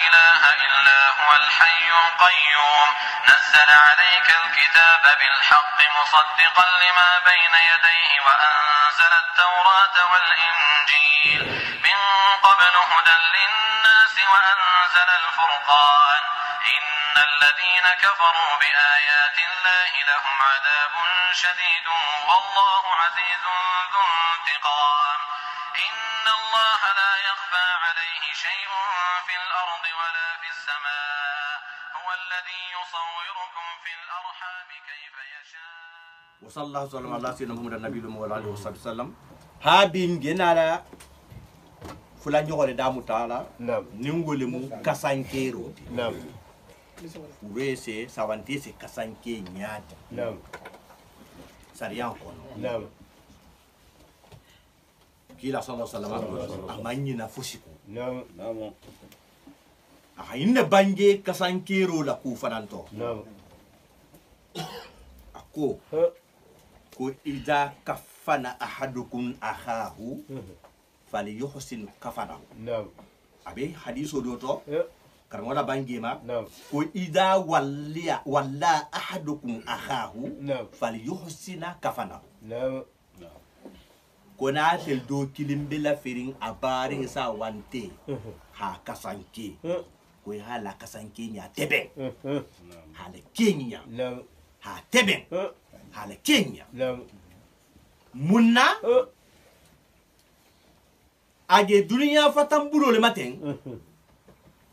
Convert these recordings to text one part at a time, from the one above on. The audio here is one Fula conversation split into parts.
إله إلا هو الحي القيوم نزل عليك الكتاب بالحق مصدقا لما بين يديه وأنزل التوراة والإنجيل من قبل هدى للناس وأنزل الفرقان إن الذين كفروا بآيات الله لهم عذاب شديد والله عزيز ذو انتقام إن الله لا يخفى عليه شيء في الأرض ولا في السماء هو الذي يصوركم في الأرحام كيف يشاء. وصلى الله وسلم على سيدنا محمد النبي وعلى آله وصحبه وسلم. هابين جنالا فلان يقول دامو تعالى. نعم. نقول مو كسانكيرو. نعم. Urese sawanti se kasanke nyati. Naam. Sariyan kono. Naam. Kila sallallahu alaihi wasallam amanyi na fushiku. Naam. Naam. Inda bange kasankero la ku fananto. Naam. Ako ko ida kafana ahadukum akhahu falyuhsin kafana. Naam. Abe hadiso doto. Karmola bangema Naam. ko ida walla ahadukum akhahu Naam. falyuhsina kafana. Naam. Kona tel do kilimbela firing abari sa wante ha kasanke ko hala kasanke nya tebe hala kenya Naam. ha tebe hala kenya Naam. munna age dunia fatambulo le matin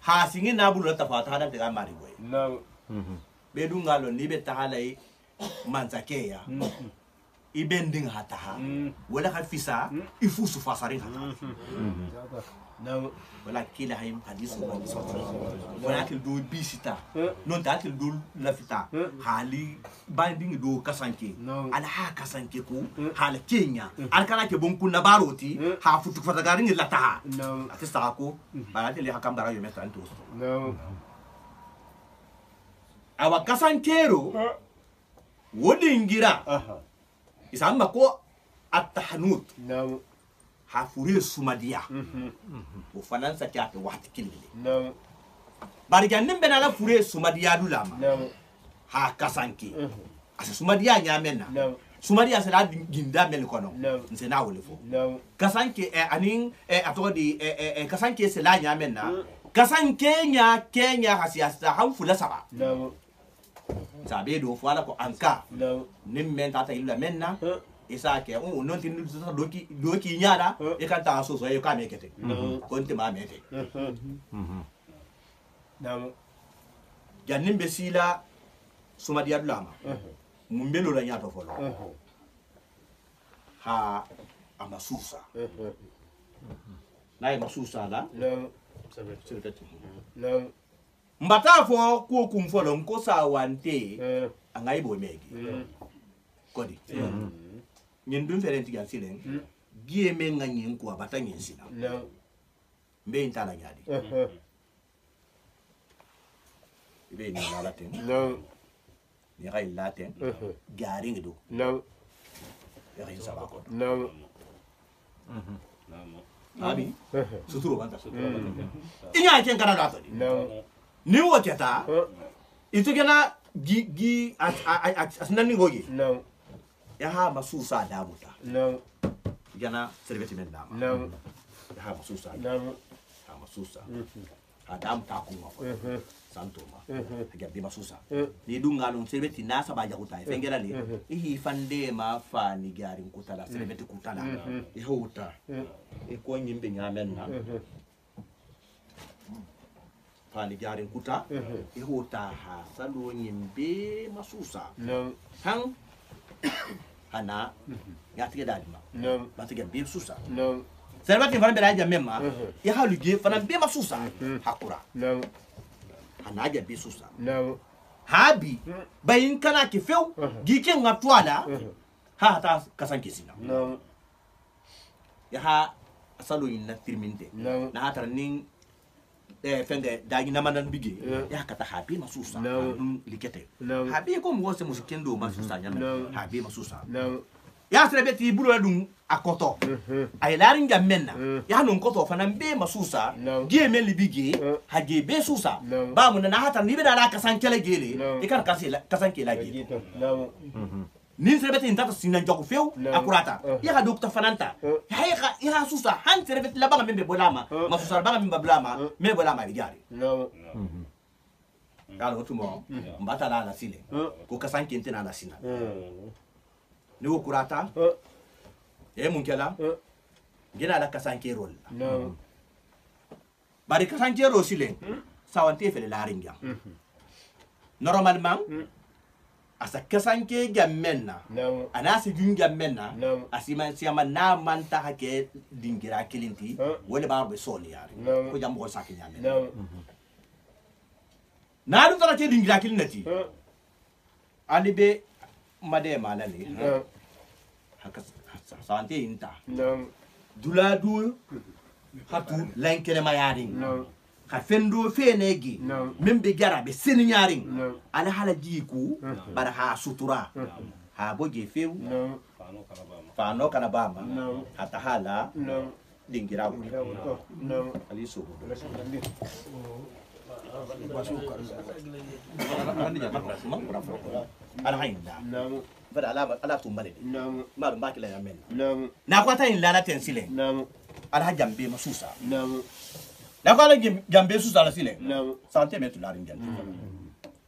ha singi na bulo ta fata hada daga mari boy Naam. be dungalo ni be tahalai manzakeya ibending hataha wala khafisa ifusu fasarin hataha Naam. wala kila hay hadith wala kil do bisita non ta kil do lafita hali banding do kasanke ala ha kasanke ko hala kenya al kana ke bon kunna baroti ha futu fata garin lataha Naam. atista ko bala tele hakam bara yo metan to Naam. awa kasankero wodingira Aha. isamba ko at-tahnut Naam. hafure sumadia o faransa ti ate wati kilile Naam. bari gannim bena la fure sumadia dulama Naam. ha kasanki asa sumadia nyamenna Naam. sumadia sala ginda mel kono Naam. nse na wole fo Naam. kasanki anin atodi kasanki sala nyamenna kasanke nya kenya hasiasa han fula saba Naam. sabe do fo ala ko anka Naam. nim men tata illa menna isa ke non tin doki nyara e kan ta so e ka mekete konti ma mete Naam. jannim be sila sumadiya dulama mumbelo la nyato folo ha amasusa na masusa la Naam. Naam. mbata fo ko kum folo ko sa wante angai bo megi kodi nyen dum ferenti gan silen biye men ngani ko abata nyen sina Naam. mbe intala nyadi ibe ni laten Naam. ni ray laten gari ngido Naam. ya ray sabako Naam. abi suturo banta inya ken kana dato Naam. ni woteta itu kena gi asnani gogi Naam. ya ha masusa damuta Naam. gana serveti men dama Naam. ya ha masusa Naam. ha masusa adam ta ku ngafo santoma ga bi masusa ni dunga non serveti na saba ja kutai fengela le ihi fande ma fa ni garin kutala serveti kutala e hota e ko nyimbe nyamen na fa ni garin kuta e hota ha salo nyimbe masusa Naam. hang hana ya tige dalima Naam. ba tige bi susa Naam. serveti fana bela ja memma ya halu ge fana be masusa hakura Naam. hana ja bi susa Naam. habi bayin kana ki few gikin ngatwala ha ta kasan kisina Naam. ya ha asalo na tirminte Naam. na hatar nin fenge dagi namanan bige ya kata habi masusa likete Naam. habi ko mo se musikendo masusa nyame Naam. habi masusa Naam. ya serveti bulo dum akoto ay larin jammenna ya non koto fanan be masusa ge men libige hage be susa ba mun na hata ni be da kasan kele gele e kan kasan kele gele ni serbet intata sinan jogo few akurata ya ha dokta fananta ya susa han serbet la ba membe bolama masusa ba membe bolama me bolama bi jari galo tumo mbata la sile ko kasan kente na la sina ni wo kurata e mun kela gina la kasanke rol bari kasanke rol sile sawante fele la ringa normalement asa kasanke gammenna ana se jun gammenna asima siyama na manta hake dingira kilinti wala ba be soli yari ko jam ko sakki nyame na dum tara ke dingira kilinati ani be made malani haka sante inta duladu hatu lankele mayaring ka fendo fenegi membe gara be sen nyaring ala hala jiku bara ha sutura ha boje few fano kana bama hata hala dingira ali so ana hainda bada ala tumbale ma ba kila yamen na kwata in lala tensile ala jambe masusa na kwala jambe susa la sile sante metu la ringan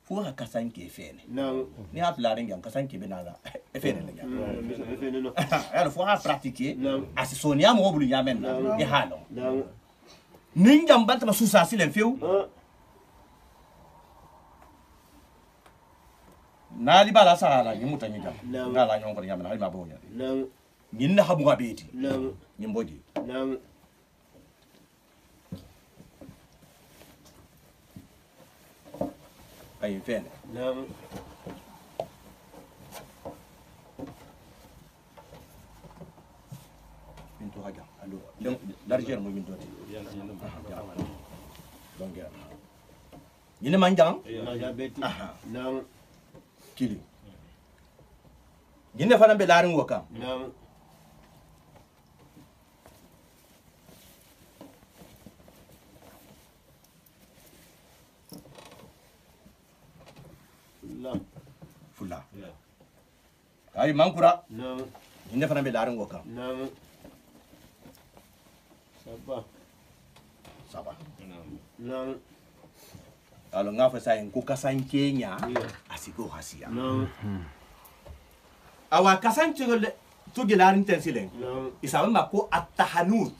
fu ha kasanke fene ni ha la ringan kasanke benala fene le ala fu ha pratiquer asisonia mo bulu yamen na e halo ninjam banta masusa sile feu nali bala sala ni muta nyam ngala nyongo nyam na ma bonya nyinna habu ngabeti nyimboji ay fene minto haja alo l'argent mo minto donc nyine manjang kili nyine fana be larin woka fulla ay mankura nyine fana be larin woka saba alo ngafa sa en ko kasan Kenya asiko hasia awa kasan to gelarin tensilen isawa ma ko atahanut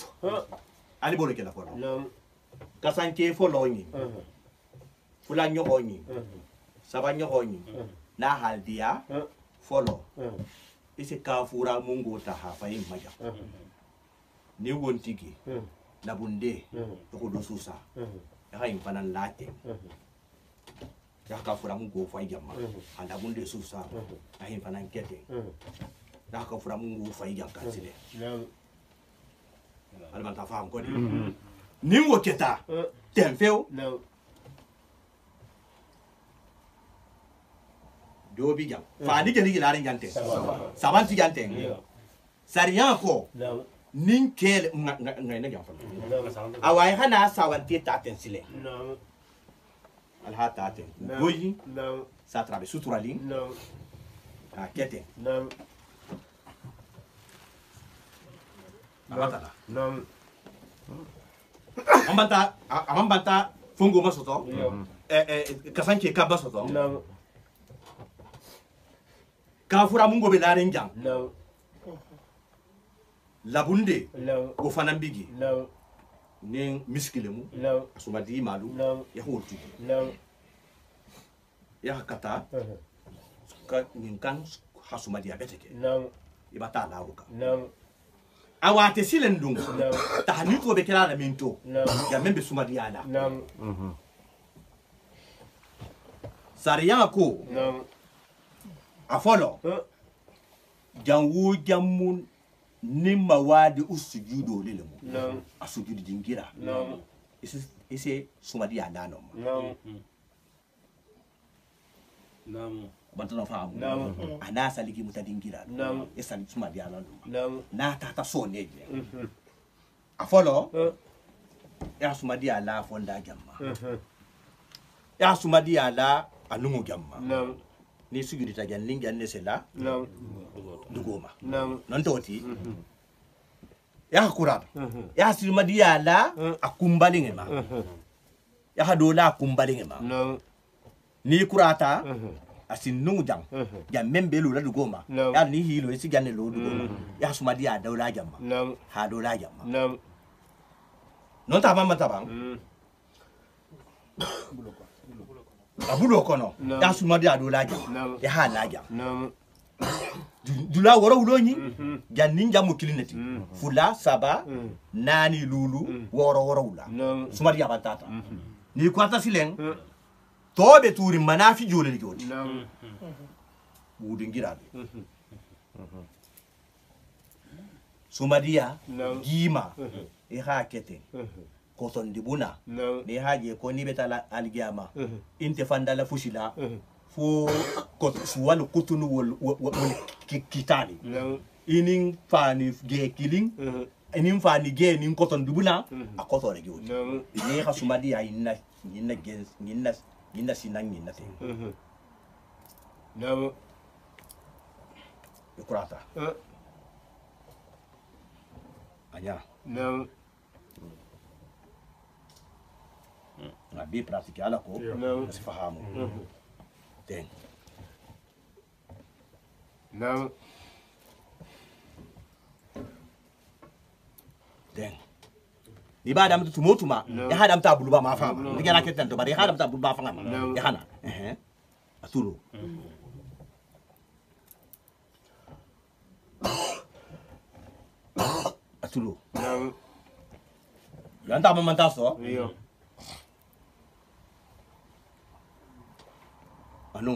ali bolo kala folo kasan ke folo ni fula nyoko ni saba nyoko ni na haldia folo ise kafura mungu ta hafa yin maja ni wontigi na bunde ko do susa ya hayin fanan late ya kafura mungu fa yamma anda bunde susa hayin fanan kete ya kafura mungu fa yamma kansile alman ta fam ko ni wo keta temfeo do bi jam fa ni geli larin jante sabanti jante sariyan ko nin kele ngai na jam fa awai hana sawanti ta tensile alha ta ten goyi sa trabe suturali a kete abatala amambanta fungo masoto kasanke kabasoto kafura mungo be larin jam labunde go fanambigi ne miskilemu asumadi malu ya hotu ya kata ka ninkan hasumadi abeteke ibata lawuka awate silendung tahni ko be kala minto ya membe sumadi ala sariya ko afolo janwu jamun ni mawadi usujudo lelemu asujudu dingira ise sumadi ya nano bantana famu ana saliki mutadingira e sali suma dia la na tata sonne afolo ya suma dia la fonda jamma ya suma dia la anungu jamma ni sugiri ta jan linga ne sela dugoma non toti ya kurata ya suma dia la akumbalinge ma ya hadola akumbalinge ma ni kurata asin nungu jang jam membe lu la dugoma ya ni hilo isi ganne lo dugoma ya suma dia dawla jamma ha dola jamma non ta mama tabang abulo kono ya suma dia dola jamma ya ha la jamma dula woro uloni jannin jamu kilinati fula saba nani lulu woro ula suma dia batata ni kwata sileng tobe turi manafi jole ni jodi udingira sumadia gima e ha kete ko ton dibuna ni haje ko ni betala algiyama inte fandala fushila fo ko suwalu kutunu wol kitani inin fani ge killing inin fani ge nin ko ton dibuna a ko to re jodi ni ha sumadia inna gens inna sinang inna te kurata anya nabi pratique ala ko sifahamu ten ni ba dam tu motuma ya hadam ta buluba ma fama ni gana ketan to bari hadam ta buluba fama ya hana atulu atulu ya nda mama ta so anu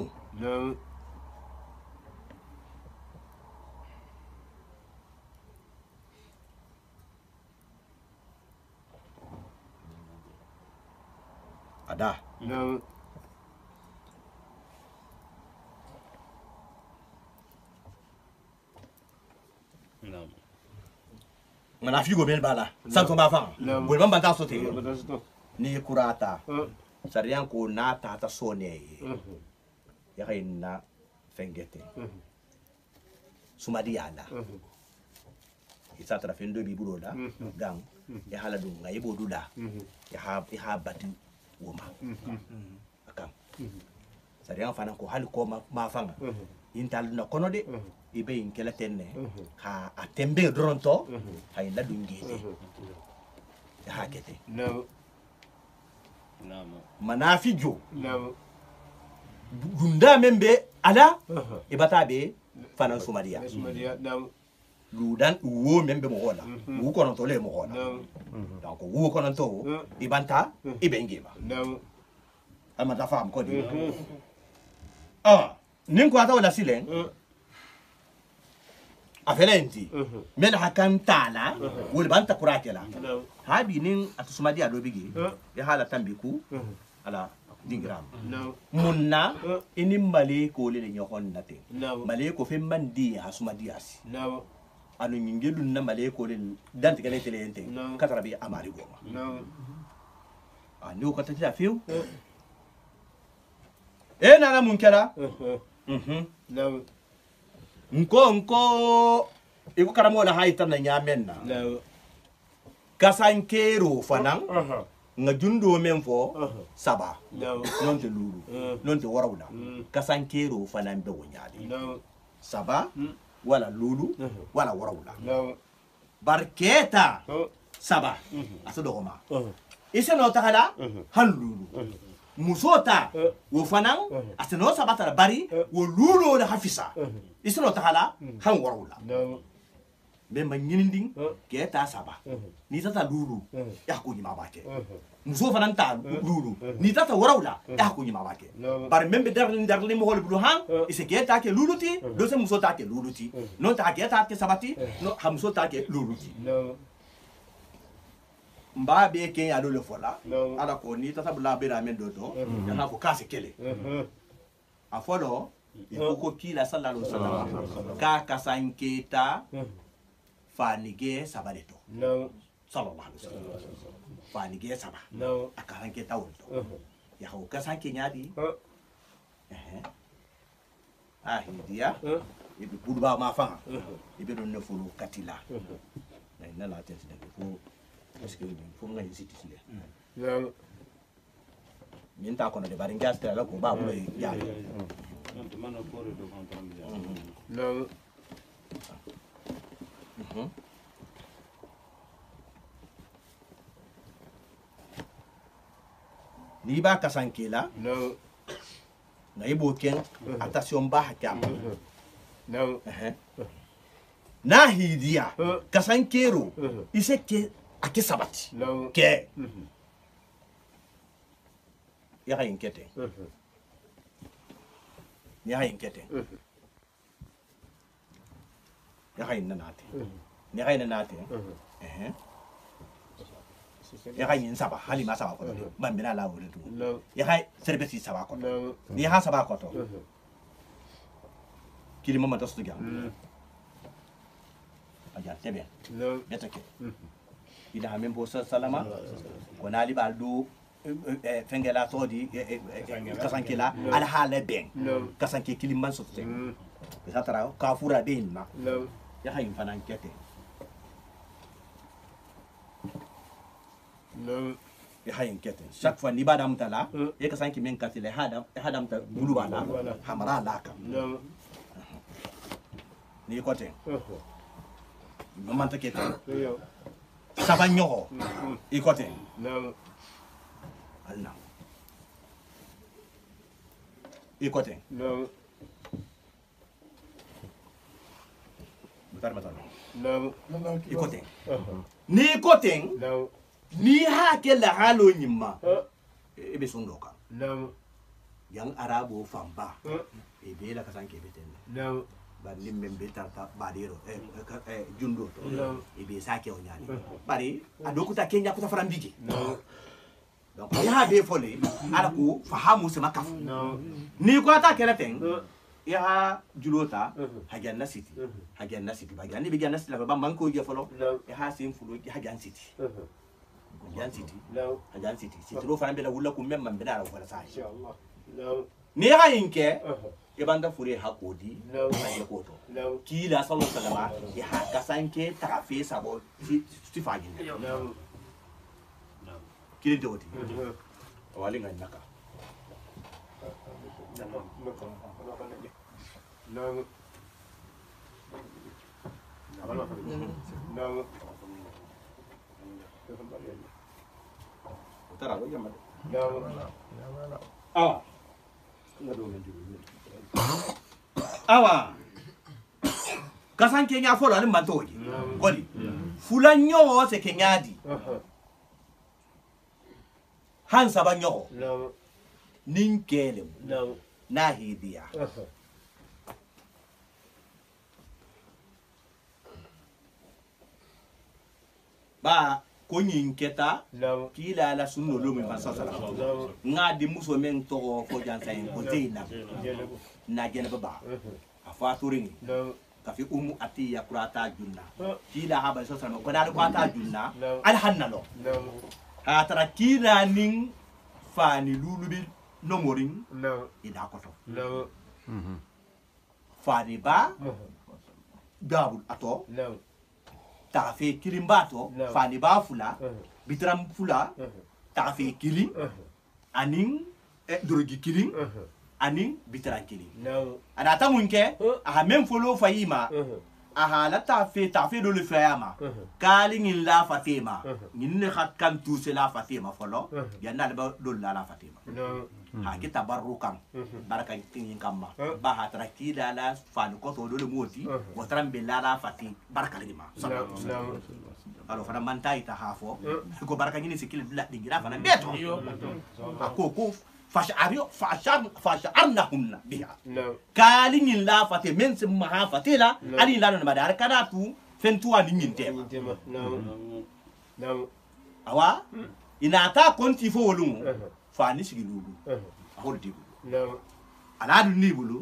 ada mana figo ben bala santo ma fa bol man banta sote ni kurata sariyan ko na tata sone ya kayna fengete sumadi ala isa tra fendo bi buroda gang ya hala dum ngai bodula ya ha batu woma akam sariyan fana ko hal ko ma fanga intal na kono de ibe in kela tenne ha atembe dronto ha inda dungile ya hakete manafijo gunda membe ala ibata be fana sumadia ludan wo membe mo hola wo kono to le mo hola donc wo kono to ibanta ibe ngema amata fam ko di nin ko ata wala silen afelenti men hakam tala wol banta kurakela habi nin atusumadi ado bigi ya hala tambiku ala dingram munna ini male ko le nyokon nate male ko fe mandi hasumadi asi anu ngelu na male ko le dante kale telente katara bi amari goma anu ko tata fiu nana munkela nko iko karamo la haita na nyamenna kasankero fanang nga jundo memfo saba non te lulu non te warawla kasankero fanan be wonyadi saba wala lulu wala warawla barketa saba asodo goma ise no takala han lulu musota wo fanang aseno sabata bari wo lulo da hafisa isno takala han warawla memba nyinding keta saba ni tata lulu ya ko nyima bake muso fanang ta lulu ni tata warawla ya ko nyima bake bar membe darli mo hol bulu han ise keta ke luluti do se muso ta ke luluti non ta keta ke sabati no ha muso ta ke luluti mba be ke ya do le fola ala ko ni tata bula be ramen do to ya na ko kase kele a folo Ikoko kila sallallahu alaihi wasallam ka kasanketa fanige sabaleto sallallahu alaihi wasallam fanige saba akasanketa wonto ya ho kasanke nyadi hidia ibi budba ma fa ibi don ne fulu katila na la tête de ko parce que faut nga hésiter là min ta kono de bari ngastra la ko ba bu ya ni ba kasankela na ibo ken attention ba hakam na hidia kasankero ise ke ake sabati ke ya inkete ya inkete ya nanate ni ya nanate ya yin saba hali ma saba ko man bina la wuri tu ya service saba ko ni ha saba ko to kili mama to stuga aja tebe betake ida hamen bo salama ko nali baldu fengela todi kasankela ala hala ben kasanke kilimban sotte satara kafura den ma ya hayin fanan kete ya hayin kete chaque fois ni badam tala e kasanke men katile hadam ta bulubala hamara laka ni kote mamanta kete sabanyo e kote Allah ikote mutar matal ikote ni ikote ni ha ke la halo nyimma e be sondoka yang arabo famba e be la kasanke beten ba nimbe be tarta badiro jundo to e be sake o nyani bari adokuta kenya kuta farambiji donc ya be fole ala ko fahamu se makaf ni ko ata keleten ya julota hajanna city ba gani be janna city la ba manko je folo ya sim fulo hajan city hajan city ro fana be la wulla ko memma be dara wala sa inshallah ni ha yinke e banda fure hakodi ya ko to kila sallallahu alaihi wasallam ya kasanke tafe sabo si fagin kile doti wali ngai naka awa kasan kenya fola ni mantoji goli fulanyo se kenyadi hansa banyo ninkele na hidia ba ko nyinketa kila la sunno lo mi masala ngadi muso men to ko jansa en ko teina na gene baba afaturini kafi atiya kurata junna kila haba sosano ko dal ko ata junna al hannalo atara kila ning fani lulubi nomoring ida koto fani ba gabul ato tafe kilimbato fani ba fula bitram fula tafe kili aning drogi kili aning bitran kili ana tamunke aha même folo fayima aha la tafe do le fayama kali ngin la fatima ngin ne khat kan tout c'est la fatima folo yanna ba do la fatima ha kita barukam baraka tin kamma ba ha trakida la fani ko to do le moti wotram be la fati baraka lima alors fana mantai ta hafo ko baraka ngini sikil la dingira fana beto akoko فشعرناهم بها كالين لا فتي من سمها فتيلا علي لا نمدار كداتو فنتوا نين تيما اوا ina ta konti fo wolum fa ni sigilulu ahol dibu ala du ni bulu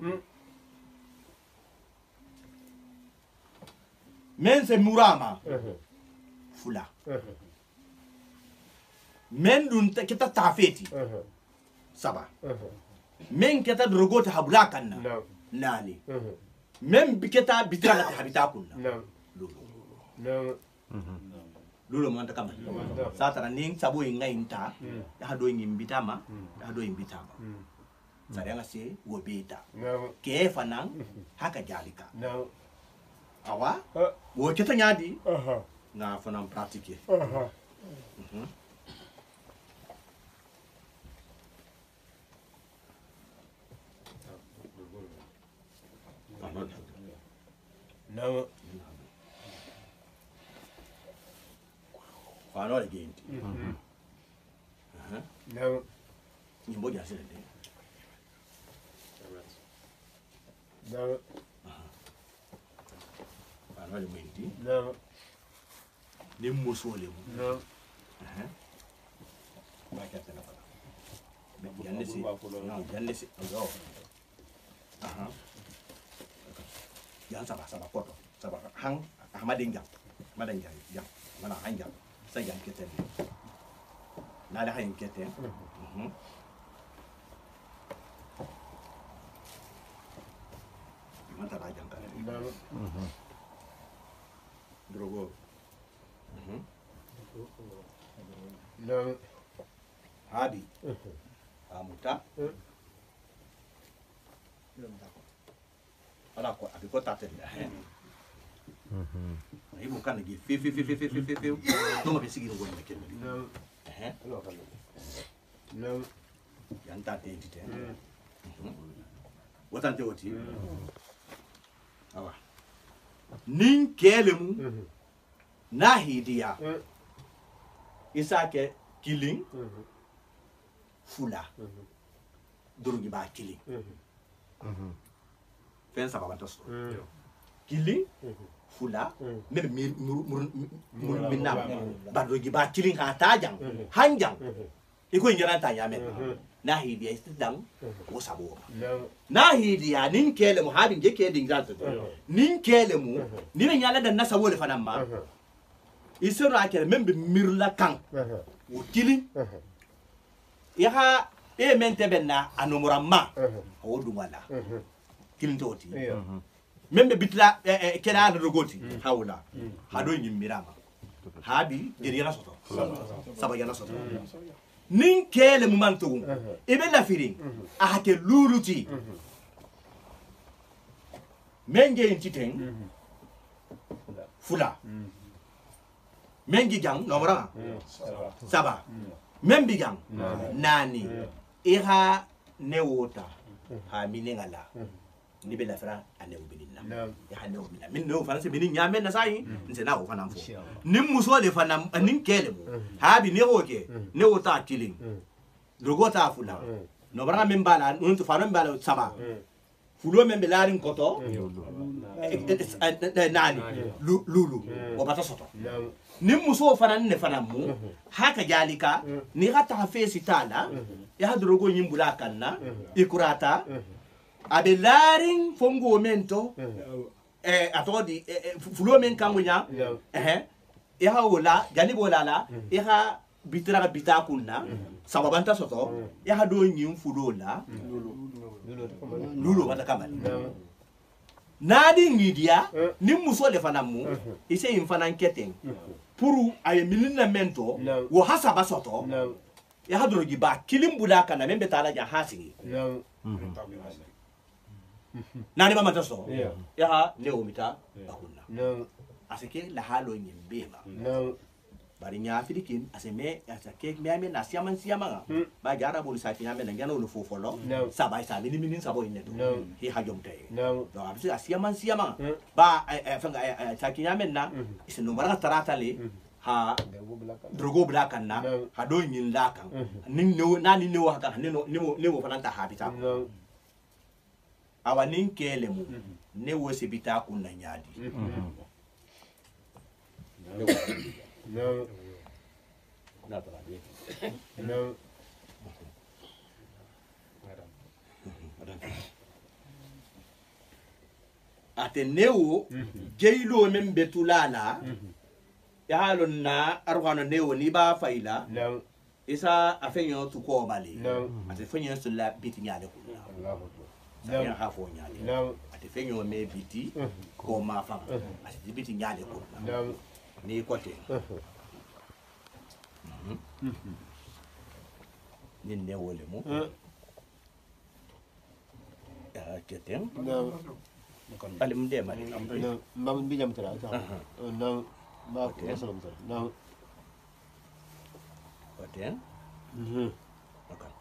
men se murama fula men dun kita tafeti saba men kita drogota habula kanna nani men biketa bitira ta habita kunna lulu manta kama satara ning sabu inga inta ya do ngimbitama ya do imbitama saranga se wobeta ke fanang haka jalika awa wo kita nyadi nga fanang pratique No. Fano le genti. No. Nyimbo ya sele. No. Fano le menti. No. Ni muso le mu. No. Ba ka tena fala. Janne si. No, janne si. Yo. Jangan sama koto. Sama hang ahmadinga. Madinga. Ya. Mana hanga. Saya yang keten. Nada hang keten. Mata la jang kale. Drogo. No. Hadi. Amuta. Ala ko abi ko tatel. Ibu kan lagi fi tunggu besi gitu gue mikir No. No. yang tadi itu watan jawati awa nin kelemu nahi dia isake killing fula durugi ba killing fen sababa tos killing fula même minna bado giba killing ha tajang hanjang iko ngara ta yamen na hidiya istidam wo sabo na hidiya nin kele mu habin je ke din gato nin kele mu nin nyala da nasa wole fanam ma isra kele même mirla kan wo killing ya ha e mente benna anomuramma o dumala killing toti même bitla kela na rogoti hawla hado nyimirama habi derira soto saba yana soto nin kele mu mantu ibe la firin ahake luluti menge intiten fula mengi gang nomora saba membi gang nani iha newota ha minengala ni bela fara ane ubinina ya hane ubinina min no fana se binin nyame na sai nse na ko fana fo nim muso le fana nin kele mu ha bi ne oke ne wota killing drogota fula no bara min bala nun to fana bala saba fulo men be larin koto nani lulu o bata soto nim muso fana ne fana mu haka jalika ni hata fesi tala ya drogo nyimbula kanna ikurata abe laring fongo mento atodi fulo men kangunya ha wala gani bolala ha bitira bitakunna sababanta soto ha do nyim fulo la lulu wata kamali nadi ngidia ni muso le fanamu ise infana nketen puru ay milina mento wo hasaba soto ha do giba kilimbula kana membe tala ja hasigi nani mama taso ya leo mita bakuna asike la halo nyembema bari nya afirikin aseme asake me na siaman siama ba jara bol sa tiame na ngana lo fofolo sabai sa mini sabo ineto hi hajom tay do abisi asiaman siama ba fanga sa tiame na isino mara tarata le ha drogo blakan na ha do nyin lakan nin no nani no haka ne wo fananta habita awa nin kele mu ne wo sibita kunna nyadi No. No. ate newo jeylo men betulala ya halon na arwana newo ni ba faila isa afenyo tu ko bali ate fenyo sulla biti nyale ko ya hafo nyale ate fenyo me biti ko ma fa ate biti nyale ko ni kote ni newo le mo keten alim de mari mam bi jam tara no ba ko salam tara no keten okay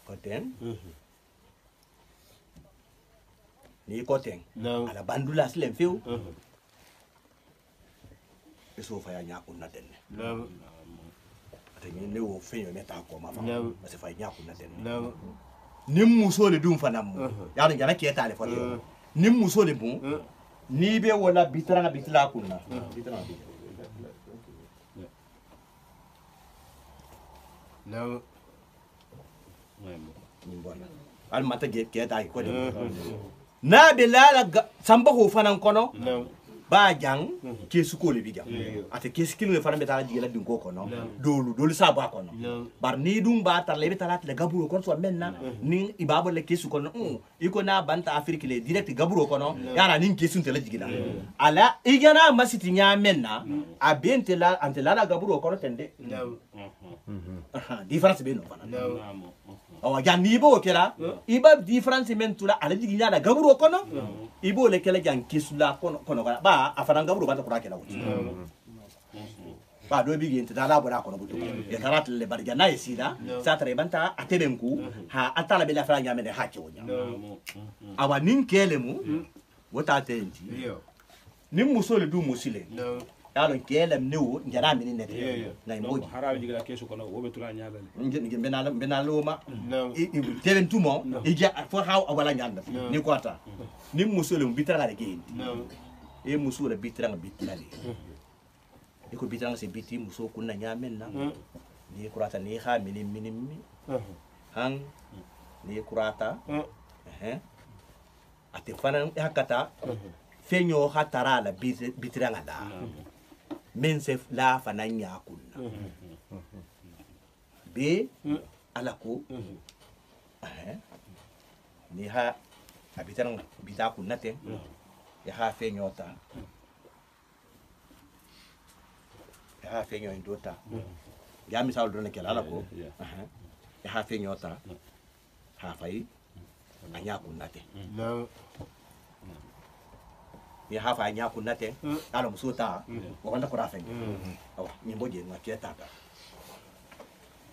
keten ni koten ala bandula slen fiu eso fa ya nya kunna den tengi ne wo fenyo meta ko ma fa se fa nya kunna den nim muso le dum fanam ya no jana ke tale fa nim muso le bun ni be wala bitara bitla kunna bitara no al mata ke ta ko de na be lala samba ho fanan kono ba jang kesu ko le biga ate kesu kilo le fana be tala digela din ko kono dolu sa ba kono bar ni dum ba tar le be tala le gaburo kono so menna ni ibabo le kesu kono iko na banta afrique le direct gaburo kono yara nin kesu tele digila ala igana masiti nya menna a bente la ante la gaburo kono tende difference be no fana awa jan ni bo kera iba difference men tula ala digila gaburo kono ibo le kele jan kisula kono ba afana gaburo ba ta kura kela wuti ba do bi gente dala bora kono buto e tarat le barga na isida sa tare banta atebenku ha atala be la fara nyame de hakke wonya awa nin kele mu wota tenti nin musole du musile yalon kelem newo njara mini nete ngay moji harawi digala kesu kono wobe tula nyaale ngi benalo ma telen tumo ija fo haw wala nyanda ni ko ata ni musole bitara le gendi e musole bitara bitale e ko bitara se biti muso kunna nyamen na ni kurata ni ha mini hang ni kurata ate fana hakata fenyo hatara la bitara ngada men se la fananya kunna be alako ni ha habitang bita kunna te ya ha fenyota ya ha fenyo indota ya misal do ne kala alako ya ha fenyota ha fai anya kunna te ya hafa nya kunna te alo musuta wanda kura fen awa ni boje na kieta ka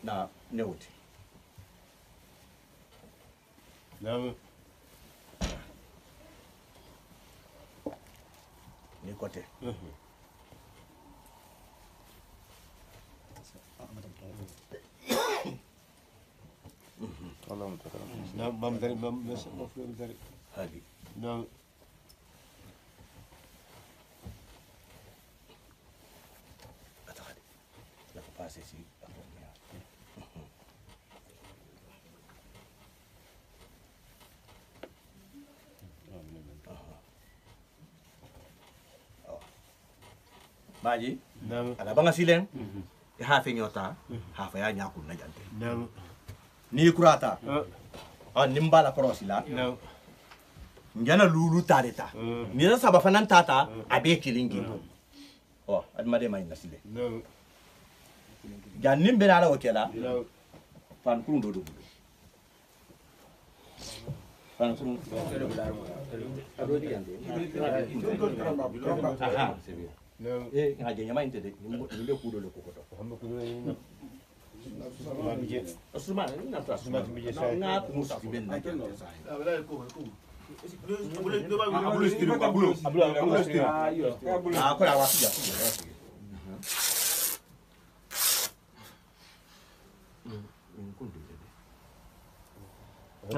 na neuti ni kote no mam dari mam dari hadi no pase si baji ala banga silen ha fe nyota ha fa ya nyaku na jante ni kurata nimba la korosila ngana lulu tareta ni na saba fanan tata abe kilingi admade mai nasile jannim be ala wakela fan kurun do fan kurun adodi yande ngaje nyama intede nimbe kudo le kokoto asuma na tra asuma na musa ben na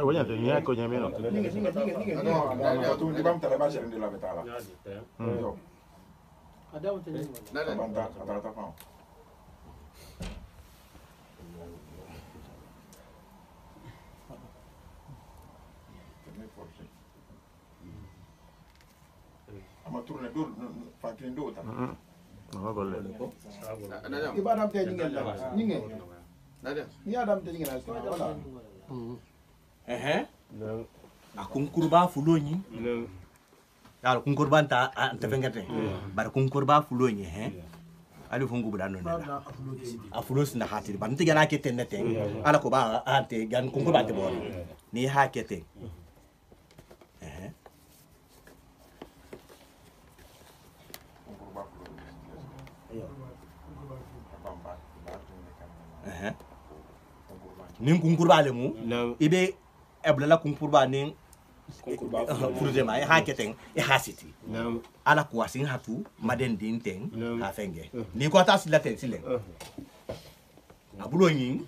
voy a enseñar coña mía. No, tú ni vamos a trabajar en la betala. Ada un tenis. ama tourner do fakini do ta No golle. Iba adam te nyingen la. Nyingen. Ni adam te nyingen la. Wala. No. A kunkurba fuloni. No. Ya kunkurba anta fengate. Bar kunkurba fuloni ali fungu budan non la. A fulos na hati ban te gana kete nete. Ala ko ba ante gan kunkurba te bor. Ni ha kete. Nin kunkurba le mu ibe eblala kunkurba nin kurujema ha keteng hasiti ala ko asin hatu maden din teng ha fenge ni ko ta sila ten silen abulo yin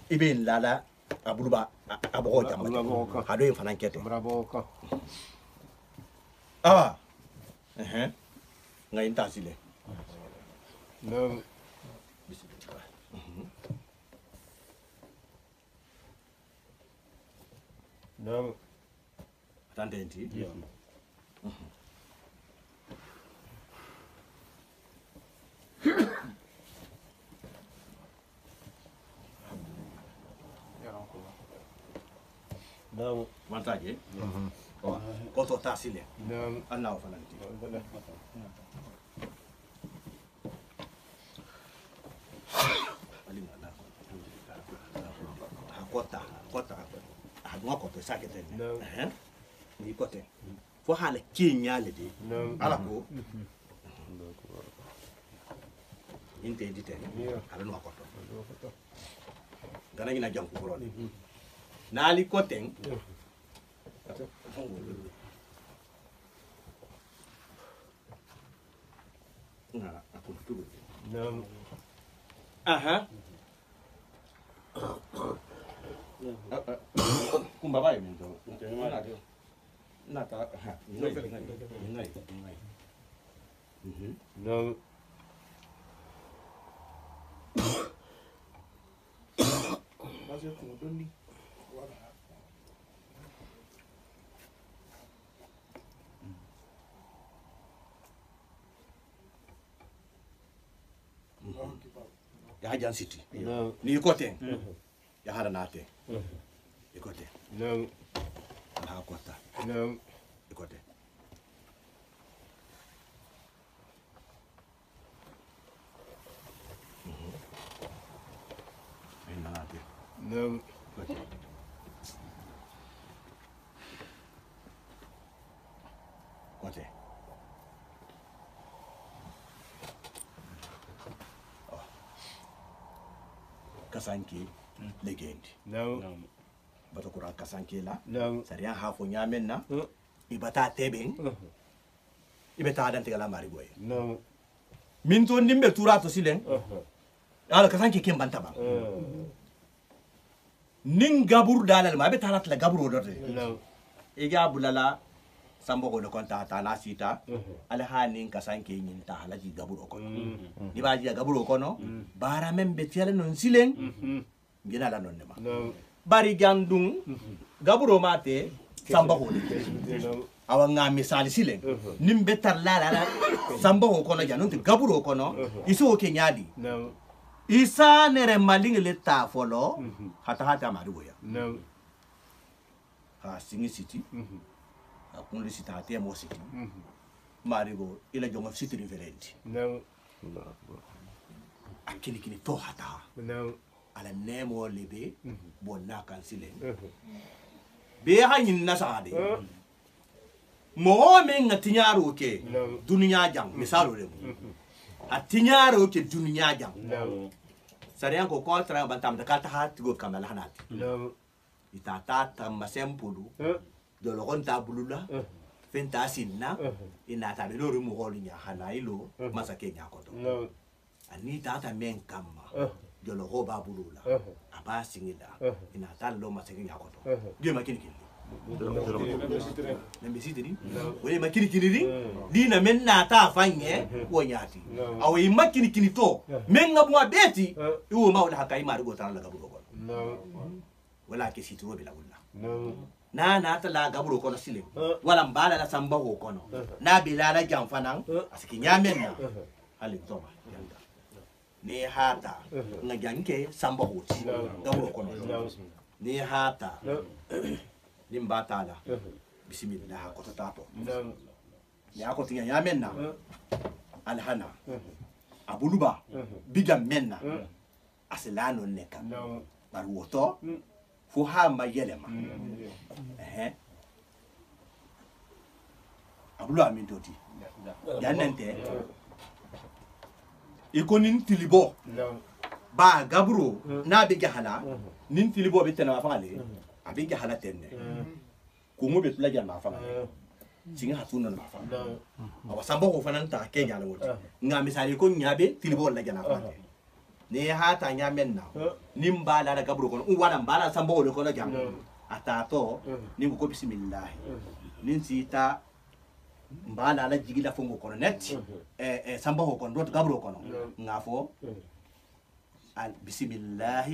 ibe lala abuluba abo jam hado yin fanan kete Bravo ka. ngayin ta sile No. No. tante enti No. mantaje ko to ta sile No. anna fanan ti kota adwa kote sakete ni kote fo hala kenya le de ala ko inte dite ala no koto gana ina jam ko roni nali koten na akuntu No. Kumba ba yemi ndo. Nata ngai. No. Masih kemudian ni. Ya hajan city. No. Ni koten. Ya hada nate. Ikote. No. Na kota. No. Ikote. Ina nate. No. Kote. Kote. Kasanki legend. No. Bato kura kasanki la. No. Sariya hafo nyamen na. Ibata tebeng. Ibeta adan tegala mari boy. No. Minto nimbe tura to silen. Ala kasanki kem bantaba. Nin gabur dalal ma be talat la gabur odote. No. Iga bulala sambo ko konta ta na sita. Ala hanin kasanki nyin ta halaji gabur okono. Ni ba ji gabur okono. Bara membe tiala non silen. Gina la non nema. No. Bari gandung gaburo mate samba ko No. awa nga misali silen nimbe tarla samba ko kono janun te gaburo kono iso ke nyadi No. isa nere maling le ta folo hata mari boya No. ha singi city ha kunli city ha te mo city mari go ila jonga city reverend No. akini kini to hata No. ala nemo lebe bonna kan silen be ha yin nasade mo men ngatinyaro ke dunya jang misalo le atinyaro ke dunya jang No. sariyan ko kontra bantam da kata hat go kamala hanat No. itata tamasempulu do lo konta bulula fenta sinna ina ta be lori mo holinya hanailo masake nya koto No. ani tata men kama do lo ho ba bulula aba singida ina ta lo masake nya koto ge makini kini nembe sitiri we makini kini ri dina men na ta fanye wonyati awe makini kini to men ngabwa beti iwo mawla hakai marugo tan la gabugo No. wala ke sitiro bila wala No. na ta la gaburo kono sile wala mbala la samba ho kono na bilala jamfanan asiki nyamen na ali toba ni hata nga janke samba ho ti gaburo kono ni hata limbatala bismillah ko tato ya ko tinya nyamen na alhana abuluba biga menna asilano neka baruoto fu hamba yelema abulu amin toti yanente ikonin tilibo ba gabro na biga hala nin tilibo bitena mafale abiga hala tenne kumu bitula jana mafale singa hatuna mafale awasamba ko fananta kenya la woti nga misali ko nyabe tilibo la jana mafale ne hata nyamen na nimbala la gabro kono wala mbala sambo ko kono jam atato ningo ko bismillah nin sita mbala la jigila fongo kono net sambo ko kono dot gabro kono ngafo al bismillah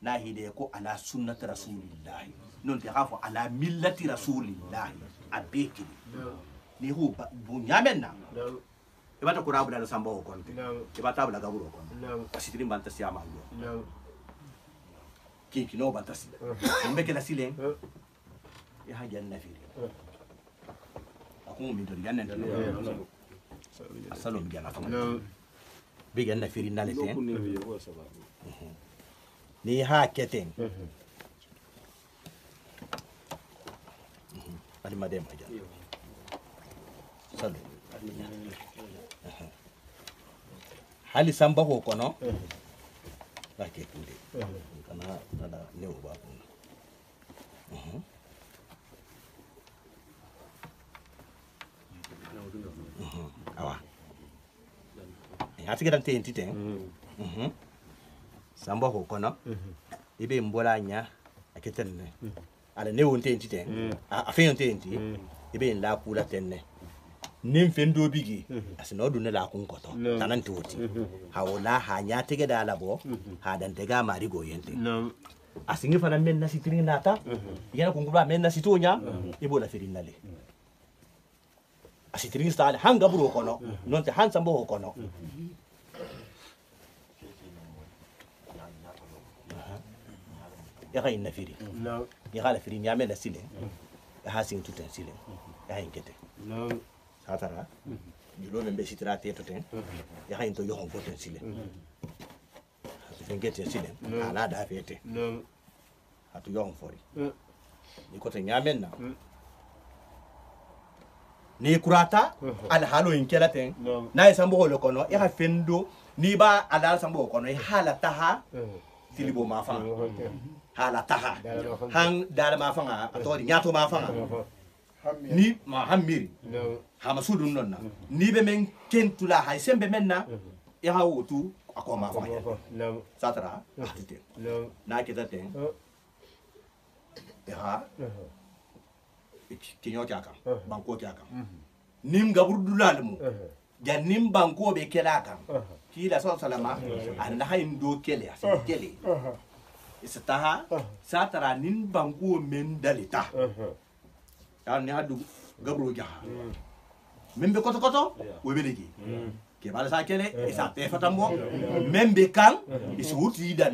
na hide ko ala sunnati rasulillah non te khafo ala millati rasulillah abeki ni hu bu nyamen na ibata ko rabu da sambo ko konte ibata bla gaburo ko asitiri banta siama lo ki no banta si mbeke la silen ya haja na fili akun mi do ganna asalo mi gana fama bi ganna fili na leten ni ha keten ali madem aja salo hali samba ho kono lake kunde kana nada leo ba awa hati kidan tenti ten samba ho kono ibe mbola nya aketen ne ala ne won tenti ten a fe on tenti ibe la kula tenne nim fendo bigi asino dunne la kun koto tanan toti hawla ha nya tege da labo ha dan tega mari go yente asingi fana men na sitring nata yana kun gura men na sitonya ibo la firin nale asitring sta hanga buro kono non te han sambo kono ya kay na firi ya kala firi nya men na sile ya hasin tuten sile ya hinkete atara julo membe sitira teto ten ya hayin to yohon foten sile fengete sile ala da fete atu yohon fori ni ko te nyamen na ni kurata al halo in kela ten na sambo lo kono ya fendo ni ba ala sambo kono hala taha tilibo mafa hala taha hang dala mafa atori nyato mafa ni ma hamiri hama sudun nonna ni be men kentula hay sembe menna ya hawtu akoma fa satara atite na kitate ya kinyo jaka banko jaka nim gaburdulal mu jannim banko be kelaka kila salama anna hayin do kele asin kele istataha satara nin banko men dalita ni hadu gabro jaha membe koto we belegi ke bala sa kele isa te fatambo membe kan isuti dan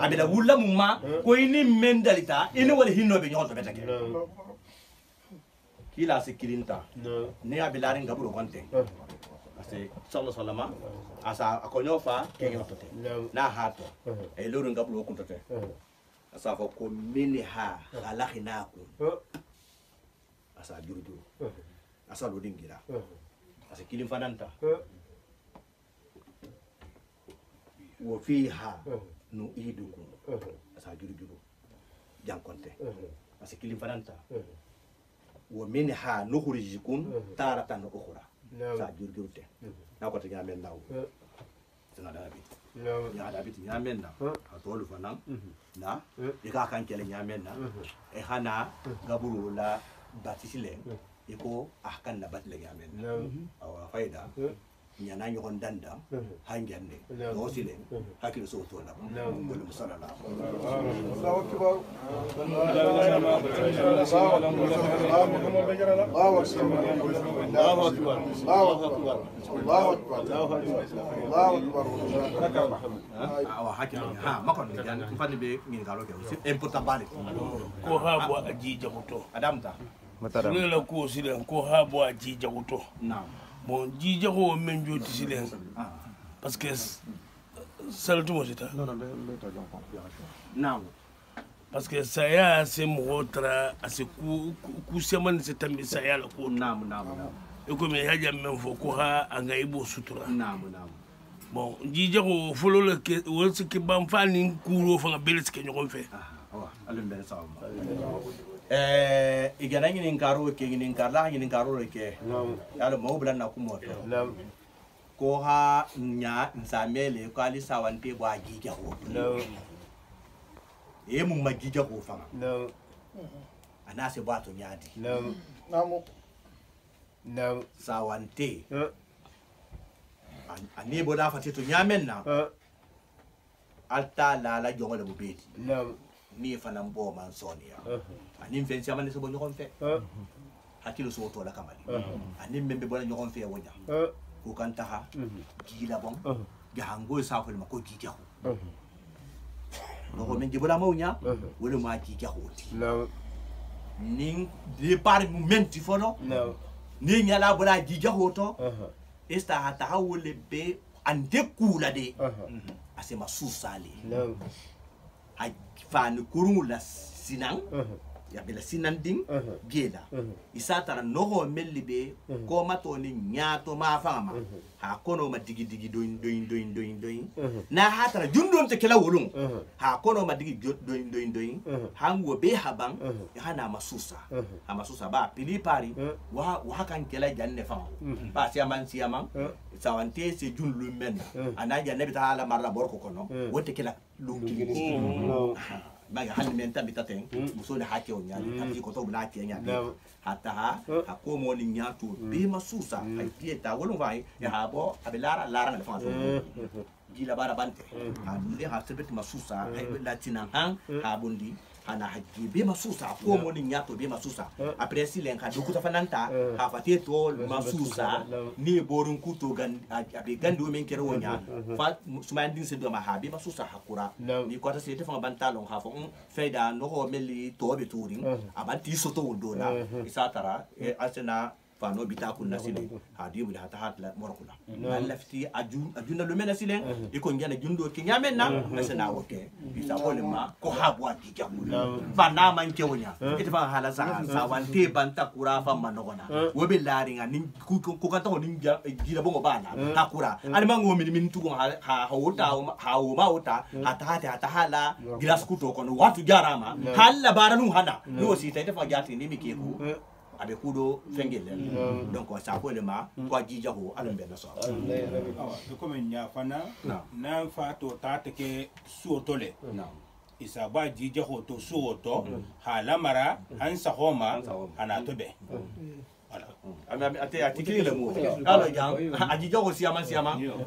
abela wulla mumma ko ini mendalita ini wala hinno be nyolto betake kila sikirinta ne abela ren gabro konte ase sallallahu salama asa akonyo fa ke yotote na hato e lorun gabro kuntote asa ko minha alakhinaku asa juru asa lo dingira asa kilim fananta wo fiha no idukum asa juru jankonte asa kilim fananta wo minha nukhrijukum taratan ukhra sa juru te na ko te ngamen nawo tana dabi ya dabi ti ngamen na atolu fanan na e ka kan kele ngamen na e hana gaburu la batisile iko ahkan na batle ngamen awa faida nyana ñogon danda hanjanne do sile hakilo so to la wala musalla Allahu akbar awa hakilo ha makon ni jan fani be ngin galo ke aussi important bale ko ha bo aji jabuto adamta matara la ko silen ko ha bo aji jabuto naam bon jija ko men joti silen parce que salatu mo sita naam parce que saya se mo tra ase ku seman se tambi saya la ko naam e ko me haja men fo ko ha anga ibo sutura naam bon jija ko folo le ke wol se ke bam fani kuro fa beles ke ñogon fe awa alum ben saw igana ngin karo ke ngin karla ngin karo ke yalo mo bulan na kumoto ko ha nya nsamele ko ali sawante bo agija ko e mu magija ko fa ana se bato nyadi namu sawante ani bo da fati to nyamen na alta la jongole bo beti ni fana mbo man sonia ani mfensi amane so bo nyokon fe hakilo so to la kamali ani membe bo nyokon fe wonya ko kanta ha gila bon ga hango sa ko ma ko gija ko no ko men jibola mawnya wala ma gija ko ti ning de par momenti fono ni nyala bola gija ko to esta hata wole be ande kula de asema susale ay fan kurung la sinang ya bela sinan ding gela isa tara noho mellibe ko mato ni nyato ma fama ha kono ma digi doin na hatara jundon te kala wolum ha kono ma digi doin hango be habang hana masusa ha masusa ba pili pari wa kan kala janne fama ba siaman sawante se junlu men anaja nabi taala marra borko kono wote kala lungi baga hal men tambi taten muso da hake on nyali tapi ko to bla ke nyali hatta ha ko mo ni nyato be masusa ay pieta wolum vai ya habo abelara lara na fa gila bara bante ha le ha sebet masusa ay latina han ha bondi ana haji be masusa ko mo ni nyato be masusa après si len ka du kuta fananta ha fate to masusa ni borun kuto gan abe gandu men kero wonya fa suman din se do ma ha be masusa hakura ni ko ta se te fa bantalon ha fo feida no ho meli to be turin abanti soto wondona isatara asena fano bita kunna sile hadi bu hata hatla morokula lafti ajuna lo mena sile iko ngana jundo ke nyamenna asena woke bisa bolema ko habwa dijamu bana man kewonya itifa hala sa wante banta kura fa manogona wobe laringa nin ku kanta ko ninja gira bongo bana hakura ani mango min tugo ha hota ha o ma ota hata hala gira skuto kono watu jarama hala baranu hana no sita itifa jati ni mikeku abe kudo fengele donc ça ko le ma ko jija ko alam be na so ko men nya fana na fa to ta ke suotole isa ba jija ko to suoto hala mara an sa homa ana to be ala ate atikile le mo ala jang aji jogo siama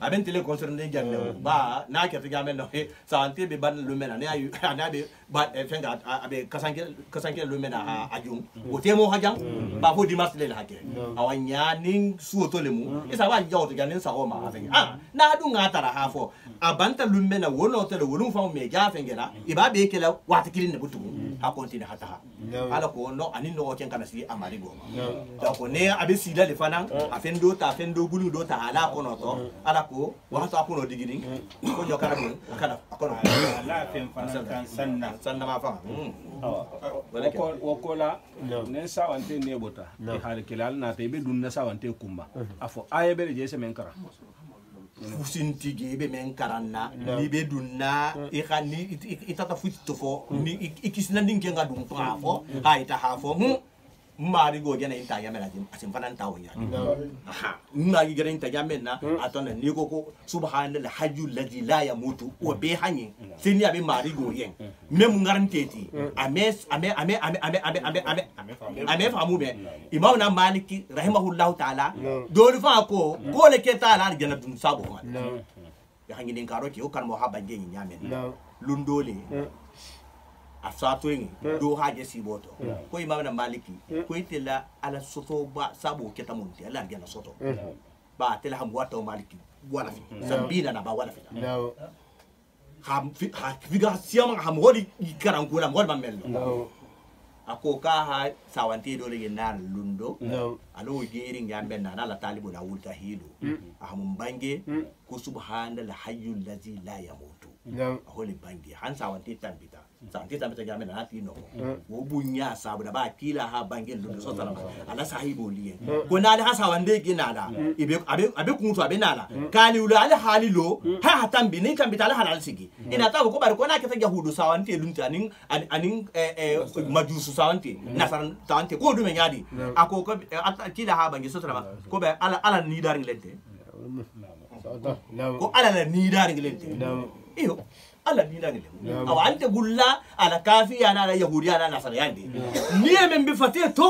aben tele concerne janne ba na ke figa men no sante be ban le mena ne ayu na be ba fenga abe kasanke le mena ajum o temo hajang ba fo dimas le hake awanya nin suoto le mu isa ba jogo to janne sa homa afenga na du ngatara ha fo abanta le mena wono tele wolum fa me ja fengela iba be kala watikilin ne butu ha continue hata ala ko no ani no ken kana si amari goma ko ne abe sida le fana afendo gulu do ta ala ko no to ala ko wa to ko no digini ko jo kana dum kana ko no ala fen fana kan sanna ma fa wo ko la ne sawante ne bota e hal kelal na te be dun na sawante kumba afo aye be je se men kara fusintige be men karanna ni be dunna e khani itata futti fo ni ikisna ndinge nga dum fa fo ha ita ha fo mari go gena inta yamena asim fanan tawo nya aha mari gena inta yamena atona ni ko subhanallah hajjul ladhi la yamutu wa be hanyi sini abi mari go yen mem ngaranteti ame famu be imam na maliki rahimahullahu ta'ala do fa ko le ke ta'ala gena dun sabo ma ya hangi din karo ki o kan mo haba ngi nyamen lundole asato yin do haje siboto ko imam na maliki ko itela ala soto ba sabo keta munti ala gena soto ba tela ham wata maliki wala fi sambina na ba wala fi ham figa siam ham hodi karan kula ngol ba mello ako ka ha sawanti do le na lundo alo gering yambe na la talibu na wulta hilu ahum bange ko subhanal hayyul ladzi la yamutu holi bange han sawanti tambita santi tambita yambe na tino wo bunya sabu da ba kila ha bange lundo so tara ala sahibo liye ko na ha sawande ginala abe kuntu abe nala kali ula ala halilo ha tambi ni tambita ala halal sigi ina ta ko bar ko na keta yahudu sawanti lunta anin majusu sawanti nasaran sawanti ko dume nyadi ako ko kila ha bange so tara ko be ala ni daring lente ko ala ni daring lente iyo ala ni daring lente aw ante gulla ala kafi yana ala yahudi yana nasara yandi ni men bi fateto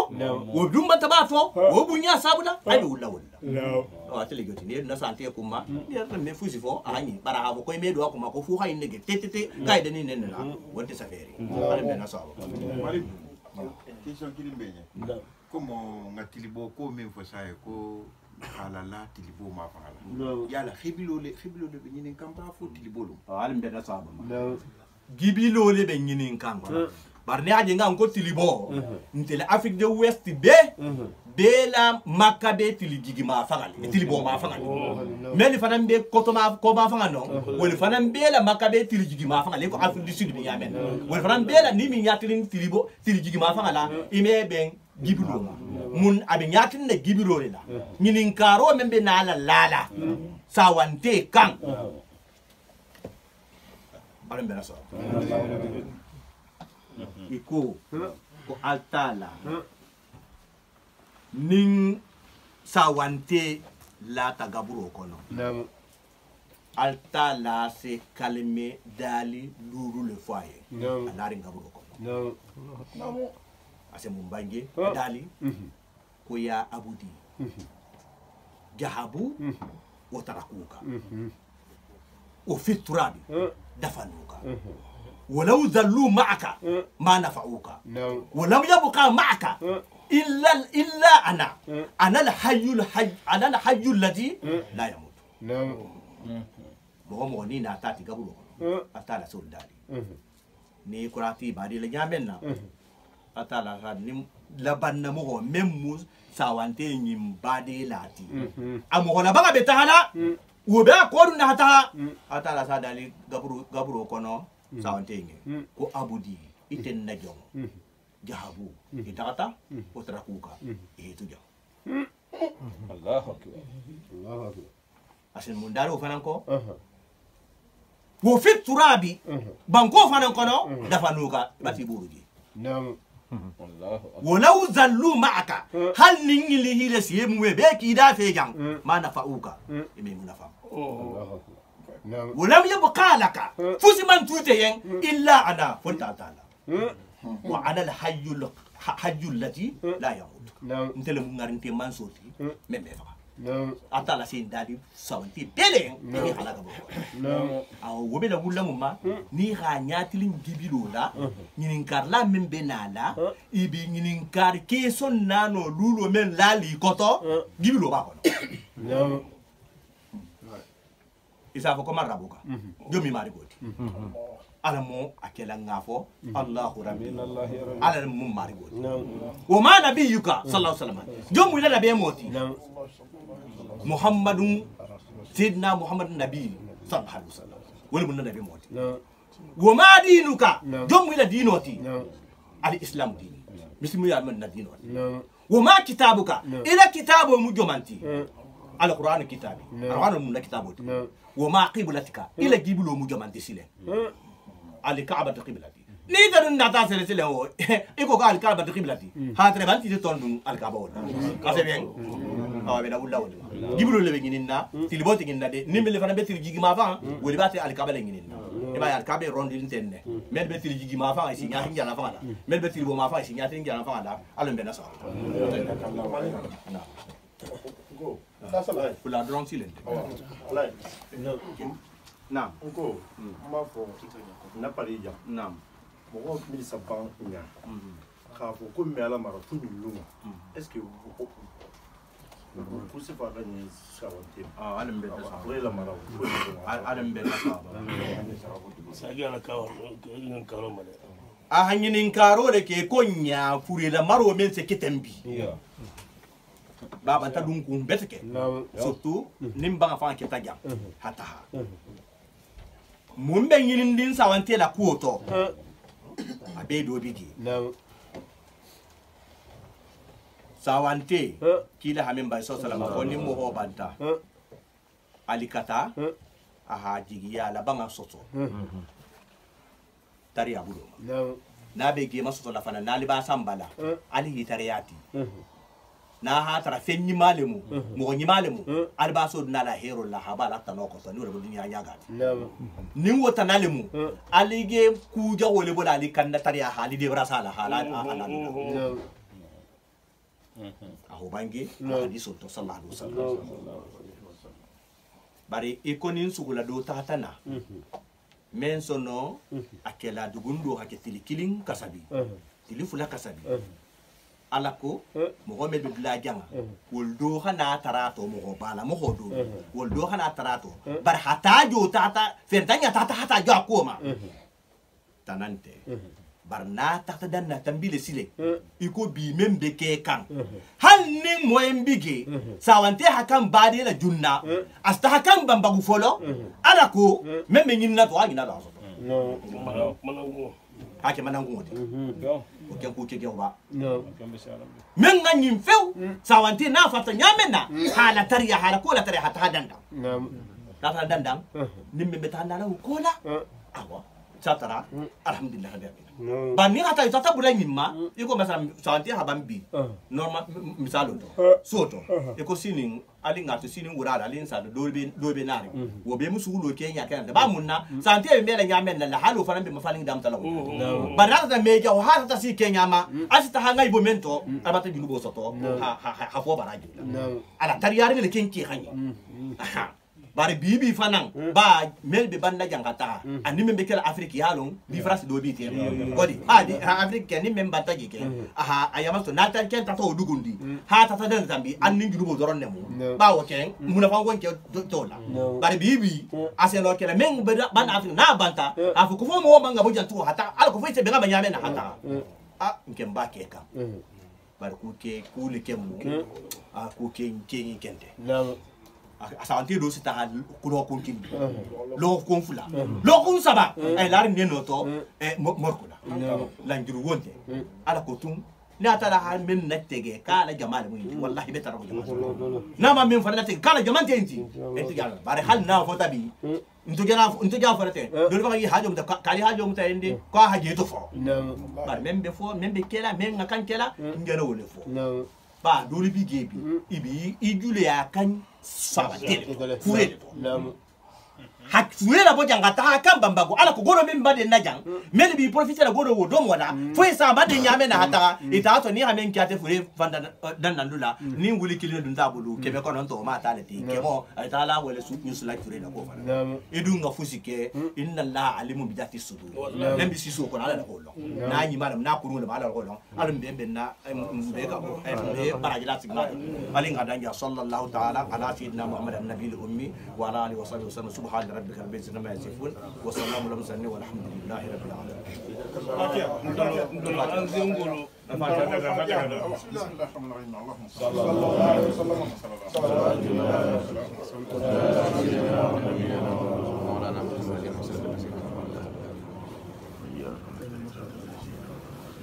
wo dumba tabato wo bunya sabula ay wulla o atele goti ni na sante kuma ni me fusi fo ani bara ha ko me do kuma ko fu hay nege tete kay de ni nen la wonte saferi ala me na sawo question kili mbenye como ngatilibo ko min fo saye ko ala la tilibo ma fala yala khibilo le be nyinin kamba fo tilibolo ala me na sawo gibilo le be nyinin kamba barne aje nga ko tilibo ntele Afrique de West be bela makabe tilijigi ma fangal tilibo ma fangal meli fanan be kotoma ko ma fangal non woni fanan bela makabe tilijigi ma fangal ko Afrique du Sud be yamen woni fanan bela ni mi nyatirin tilibo tilijigi ma fangala ime ben gibilo mun abe nyatin na gibilo la nyinin karo membe na lala sawante kan bare be na so iko ko altala ning sawante la tagaburo kono altala se kalme dali luru le foyer alari ngaburo kono ase mumbange dali ko ya abudi jahabu watarakuka o fiturabi dafanuka ولو ذلوا معك ما نفعوك ولم يبقى معك إلا أنا الحي الذي لا يموت بغم وني ناتاتي قبله أتالا سول دالي ني كراتي بادي لنيامنا أتالا نم لبنا مغو مموز ساوانتي نيم بادي لاتي أمو لبنا بتالا وبيا كورو نهتا أتالا سادالي قبرو كونو sawantenge ko abudi iten na jong jahabu itata utarakuka itu jong Allahu akbar asin mundaro fananko wo fit turabi banko fananko no dafanuka bati buruji ولو ذلوا معك هل نينغلي هي سيمو بيكي دا فيجان ما نفعوك يمي منفع ولم يبقى لك فوسمان توتين الا انا فنت تعالى وانا الحي الذي لا يموت انت لم نغرنتي منصوتي ممفا atala sin dadi sawanti tele ni halaga bo aw wobela wullamu ma ni ha nyatilin gibilo la nyinin karla membe nala ibi nyinin kar ke son nano lulo men lali koto gibilo ba ko isa fo ko marabuka jomi mari goti ala mo akela ngafo Allahu rabbi ala mo mari goti wa ma nabiyuka sallallahu alaihi wasallam jomu ila nabe moti محمد سيدنا محمد النبي صلى الله عليه وسلم ولا من النبي موت وما دينك جم الى دينوتي الاسلام دين مسلم يا من دينوتي وما كتابك الى كتاب مجمنتي القران كتابي القران من كتابوتي وما قبلتك الى قبل مجمنتي سيله الكعبه قبلتي ni da nata sele sele o iko ka alkaba de qiblati ha tre banti de tondum alkaba o ase bien awa be da bulla wala giblo le nginina tiliboti nginna de nimbe le fana be tili jigi ma fa woli bate alkaba le nginina e ba alkaba rondi ntenne mel be tili jigi ma fa isi nya hinja na fa la mel be tili bo ma fa isi nya hinja na fa la alo be na sa na go kula drone silent na ko ma fo na parija na mo mi saban nya ka fo ko mi ala mara fu luma est ce que ko se fa ni sawante alam be na sa la mara alam be na sa sagi ala kawo ngan karo male a hanyinin karo da ke konya fure da maro men se kitambi baba ta dun kun betike surtout nimba fa ke tajam hata mun ben yin din sawante la kuoto abe do bigi sawante kila hamin bai so salama ko ni mo ho banta alikata aha jigiya la banga soso tari abudo na be ge maso la fana na liba sambala ali hitariyati na ha tara fenni malemu mo nyi malemu alba so na la hero la habala tanoko to ni re dunya nyaga ni wota nalemu alige kuja wole bola ali kan tari hali de brasa la hala ala aho bangi hadiso to sallallahu alaihi wasallam bari ikonin sugula do tatana men sono akela dugundo haketili killing kasabi tili fula kasabi alako Mohamed Abdullah janga woldo hana tarato mo bala mo hodo woldo hana tarato bar hatajo tata fentanya tata hatajo akoma tanante barna tata danna tambile sile iko bi membe ke kan hal ni moembige sawante hakan bade la junna asta hakan bambagu folo alako membe nyinna to agina do no manango hake manango de o ken ko kege oba men nganyim few sawante na fata nyamena hala tariya hala ko la tariya hata danda tata danda nimme betanda la ko la awa satara alhamdulillah rabbil alamin bani hata tata bulay mimma iko masala sawante habambi normal misalo to soto iko sinin ali ngatu sinin wurala ali insa dobe nari wo be musu lo kenya kan ba munna sante be mele nyamen la halu fanan be mafalin dam talaw barata da meja o hata si kenya ma asita hanga ibo mento abata junubo soto ha fo baraji ala tariyari le kenki hanyi bari bibi fanan ba mel be banda jangata ani membe kala afrique yalon difference do bi tem kodi di afrique ni memba tagi ke aha ayama so natan ken tato dugundi ha tata den zambi anni jurubo doron nemu ba wo ken muna fa gonke tola bari bibi aselo kala men be banda afrique na banta afu ko fo mo manga bo jantu hata ala ko fo se be ngaba nyame na hata nkem ba ke kam bari ku ke ku le kemu ku ke nkenyi kente asante do sita kulo konkin lo konfula lo kun saba ay lar ne noto morkula lanjuru wonte ala ko tum na tara har min nattege kala jamal mun wallahi be tarago jamal na ma min fara nattege kala jamal tenti enti jalla bare hal na fota bi into jana fara te do ba yi hajo mta kali hajo mta ende ko haje to fo bare membe kela men ngakan kela ngere wole fo ba do bi gebi ibi ijule ya kan sabate fure hak fure la boja ngata kan bambago ala ko goro min bade najang mel bi profiter la goro wodo wala fo sa bade nyame na hata ita to ni hamen kyate fure fanda dan nandula ni nguli kilo dun tabulu kebe ko non to ma ta leti kemo ita la wala su ni sula fure la ko fala edu nga fusike inna la alimu bi dati sudur nem bi siso ko ala la ko lo na nyi malam na kuru la ala ko lo ala mbembe na mbe ka ko be barajila sigma ali nga danja sallallahu ta'ala ala sayyidina muhammad an-nabiy al-ummi wa ala alihi wa sahbihi wasallam subhana ربك رب العزة عما يصفون وسلام على المرسلين والحمد لله رب العالمين.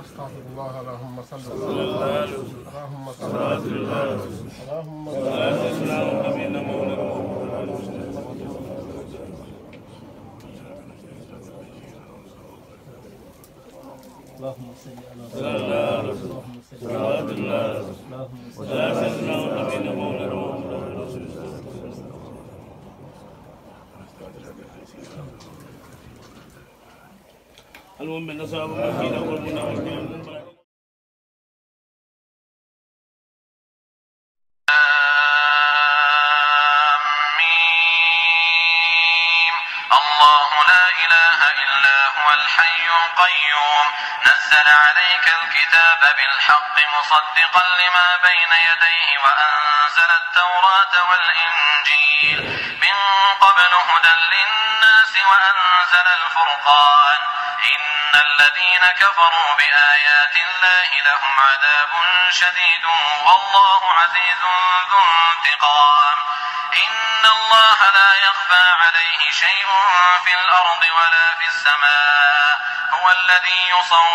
استغفر الله اللهم صل على اللهم صل على اللهم صل على نبينا محمد. اللهم صل على اللهم صل على سيدنا ونبينا مولانا المؤمن نصاب المسكين والمنافقين الله لا إله إلا هو الحي القيوم نزل عليك الكتاب بالحق مصدقا لما بين يديه وأنزل التوراة والإنجيل من قبل هدى للناس وأنزل الفرقان إن الذين كفروا بآيات الله لهم عذاب شديد والله عزيز ذو انتقام إن الله لا يخفى عليه شيء في الأرض ولا في السماء هو الذي يصور